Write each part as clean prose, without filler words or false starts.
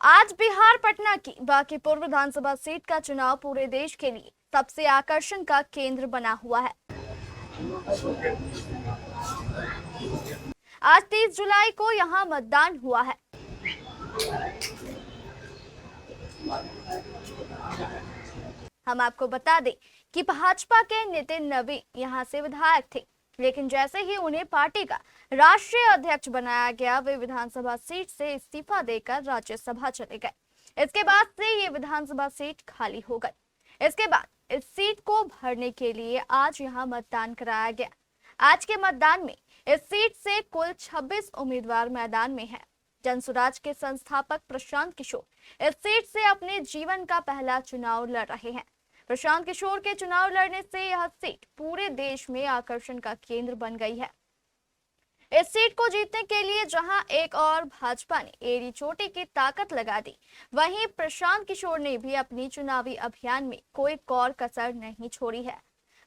आज बिहार पटना की बांकीपुर विधानसभा सीट का चुनाव पूरे देश के लिए सबसे आकर्षण का केंद्र बना हुआ है। आज 30 जुलाई को यहां मतदान हुआ है। हम आपको बता दें कि भाजपा के नितिन नवीन यहां से विधायक थे, लेकिन जैसे ही उन्हें पार्टी का राष्ट्रीय अध्यक्ष बनाया गया, वे विधानसभा सीट से इस्तीफा देकर राज्यसभा चले गए। इसके बाद से ये विधानसभा सीट खाली हो गई। इसके बाद इस सीट को भरने के लिए आज यहां मतदान कराया गया। आज के मतदान में इस सीट से कुल 26 उम्मीदवार मैदान में हैं। जनसुराज के संस्थापक प्रशांत किशोर इस सीट से अपने जीवन का पहला चुनाव लड़ रहे हैं। प्रशांत किशोर के चुनाव लड़ने से यह सीट पूरे देश में आकर्षण का केंद्र बन गई है। इस सीट को जीतने के लिए जहां एक और भाजपा ने एड़ी चोटी की ताकत लगा दी, वहीं प्रशांत किशोर ने भी अपनी चुनावी अभियान में कोई कौर कसर नहीं छोड़ी है।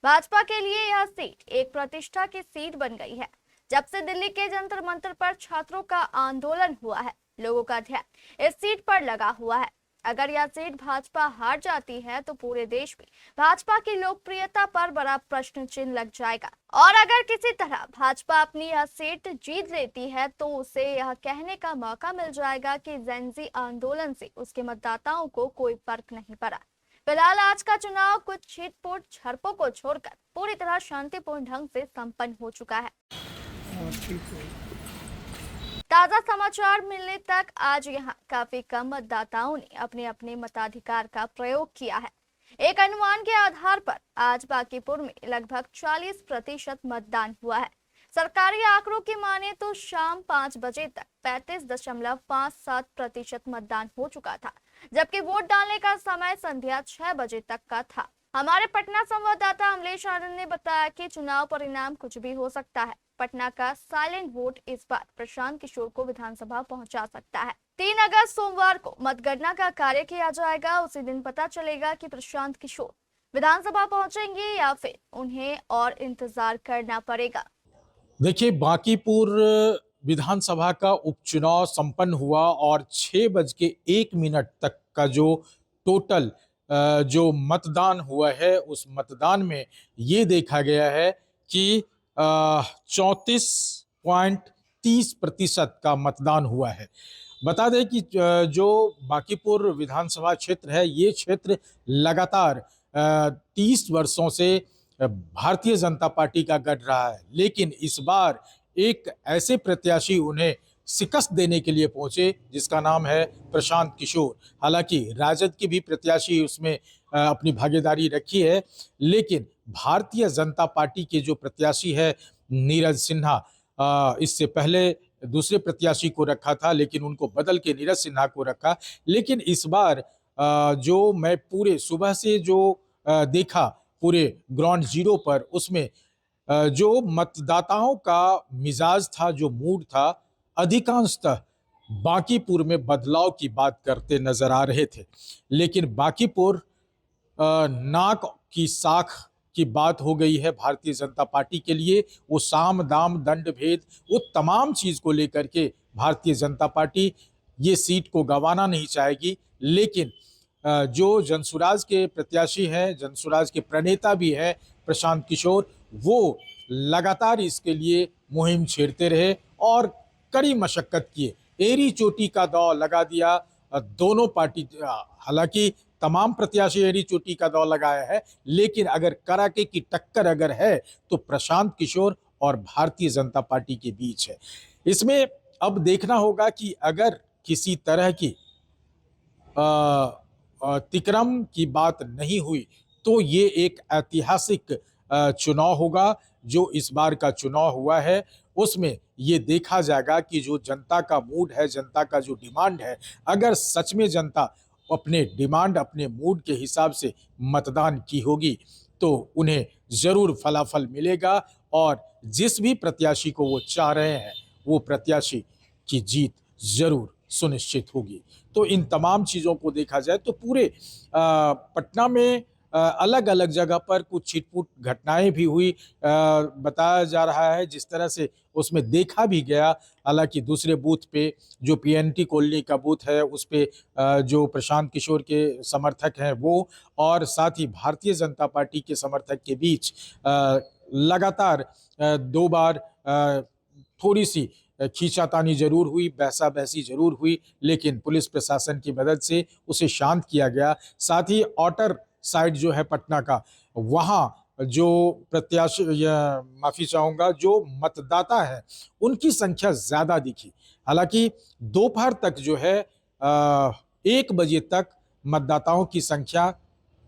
भाजपा के लिए यह सीट एक प्रतिष्ठा की सीट बन गई है। जब से दिल्ली के जंतर मंतर पर छात्रों का आंदोलन हुआ है, लोगों का ध्यान इस सीट पर लगा हुआ है। अगर यह सीट भाजपा हार जाती है तो पूरे देश में भाजपा की लोकप्रियता पर बड़ा प्रश्न चिन्ह लग जाएगा। और अगर किसी तरह भाजपा अपनी यह सीट जीत लेती है तो उसे यह कहने का मौका मिल जाएगा कि जेनजी आंदोलन से उसके मतदाताओं को कोई फर्क नहीं पड़ा। फिलहाल आज का चुनाव कुछ छिटपुट झड़पों को छोड़कर पूरी तरह शांतिपूर्ण ढंग से संपन्न हो चुका है। ताजा समाचार मिलने तक आज यहां काफी कम मतदाताओं ने अपने अपने मताधिकार का प्रयोग किया है। एक अनुमान के आधार पर आज बांकीपुर में लगभग 40% मतदान हुआ है। सरकारी आंकड़ों की माने तो शाम 5 बजे तक 35.57% मतदान हो चुका था, जबकि वोट डालने का समय संध्या 6 बजे तक का था। हमारे पटना संवाददाता अमलेश आनंद ने बताया कि चुनाव परिणाम कुछ भी हो सकता है। पटना का साइलेंट वोट इस बार प्रशांत किशोर को विधानसभा पहुंचा सकता है। 3 अगस्त सोमवार को मतगणना का कार्य किया जाएगा। उसी दिन पता चलेगा कि प्रशांत किशोर विधानसभा पहुंचेंगे या फिर उन्हें और इंतजार करना पड़ेगा। देखिए, बांकीपुर विधानसभा का उपचुनाव संपन्न हुआ और 6:01 तक का जो टोटल जो मतदान हुआ है, उस मतदान में ये देखा गया है कि 34.30% का मतदान हुआ है। बता दें कि जो बांकीपुर विधानसभा क्षेत्र है, ये क्षेत्र लगातार 30 वर्षों से भारतीय जनता पार्टी का गढ़ रहा है, लेकिन इस बार एक ऐसे प्रत्याशी उन्हें शिकस्त देने के लिए पहुंचे जिसका नाम है प्रशांत किशोर। हालांकि राजद की भी प्रत्याशी उसमें अपनी भागीदारी रखी है, लेकिन भारतीय जनता पार्टी के जो प्रत्याशी है नीरज सिन्हा, इससे पहले दूसरे प्रत्याशी को रखा था, लेकिन उनको बदल के नीरज सिन्हा को रखा। लेकिन इस बार जो मैं पूरे सुबह से जो देखा पूरे ग्राउंड जीरो पर, उसमें जो मतदाताओं का मिजाज था, जो मूड था, अधिकांशतः बांकीपुर में बदलाव की बात करते नजर आ रहे थे। लेकिन बांकीपुर नाक की साख की बात हो गई है भारतीय जनता पार्टी के लिए। वो साम दाम दंड भेद, वो तमाम चीज को लेकर के भारतीय जनता पार्टी ये सीट को गंवाना नहीं चाहेगी। लेकिन जो जनसुराज के प्रत्याशी हैं, जनसुराज के प्रणेता भी हैं प्रशांत किशोर, वो लगातार इसके लिए मुहिम छेड़ते रहे और कड़ी मशक्कत किए। एड़ी चोटी का दौर लगा दिया दोनों पार्टी। हालांकि तमाम प्रत्याशी एड़ी चोटी का दौर लगाया है, लेकिन अगर कराके की टक्कर अगर है तो प्रशांत किशोर और भारतीय जनता पार्टी के बीच है। इसमें अब देखना होगा कि अगर किसी तरह की तिकरम की बात नहीं हुई तो ये एक ऐतिहासिक चुनाव होगा। जो इस बार का चुनाव हुआ है उसमें ये देखा जाएगा कि जो जनता का मूड है, जनता का जो डिमांड है, अगर सच में जनता अपने डिमांड, अपने मूड के हिसाब से मतदान की होगी तो उन्हें जरूर फलाफल मिलेगा और जिस भी प्रत्याशी को वो चाह रहे हैं वो प्रत्याशी की जीत जरूर सुनिश्चित होगी। तो इन तमाम चीज़ों को देखा जाए तो पूरे पटना में अलग अलग जगह पर कुछ छिटपुट घटनाएं भी हुई, बताया जा रहा है। जिस तरह से उसमें देखा भी गया, हालांकि दूसरे बूथ पे जो पीएनटी कॉलोनी का बूथ है उस पे जो प्रशांत किशोर के समर्थक हैं वो, और साथ ही भारतीय जनता पार्टी के समर्थक के बीच लगातार दो बार थोड़ी सी खींचातानी जरूर हुई, बहसा बहसी जरूर हुई, लेकिन पुलिस प्रशासन की मदद से उसे शांत किया गया। साथ ही आउटर साइड जो है पटना का, वहाँ जो प्रत्याशी, माफी चाहूंगा, जो मतदाता है उनकी संख्या ज्यादा दिखी। हालांकि दोपहर तक जो है 1 बजे तक मतदाताओं की संख्या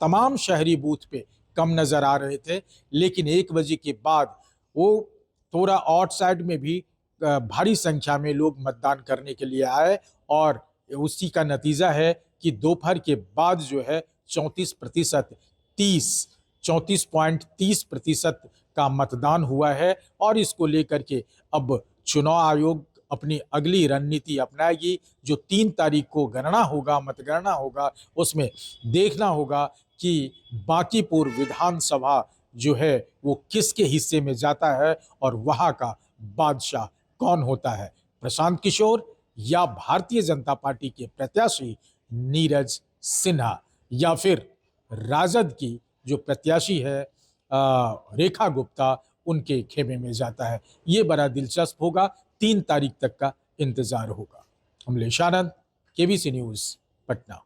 तमाम शहरी बूथ पे कम नजर आ रहे थे, लेकिन 1 बजे के बाद वो थोड़ा आउट साइड में भी भारी संख्या में लोग मतदान करने के लिए आए, और उसी का नतीजा है कि दोपहर के बाद जो है 34.30% का मतदान हुआ है। और इसको लेकर के अब चुनाव आयोग अपनी अगली रणनीति अपनाएगी। जो 3 तारीख को गणना होगा, मतगणना होगा, उसमें देखना होगा कि बांकीपुर विधानसभा जो है वो किसके हिस्से में जाता है और वहां का बादशाह कौन होता है, प्रशांत किशोर या भारतीय जनता पार्टी के प्रत्याशी नीरज सिन्हा, या फिर राजद की जो प्रत्याशी है रेखा गुप्ता, उनके खेमे में जाता है। ये बड़ा दिलचस्प होगा। 3 तारीख तक का इंतजार होगा। अमलेश आनंद, केबीसी न्यूज, पटना।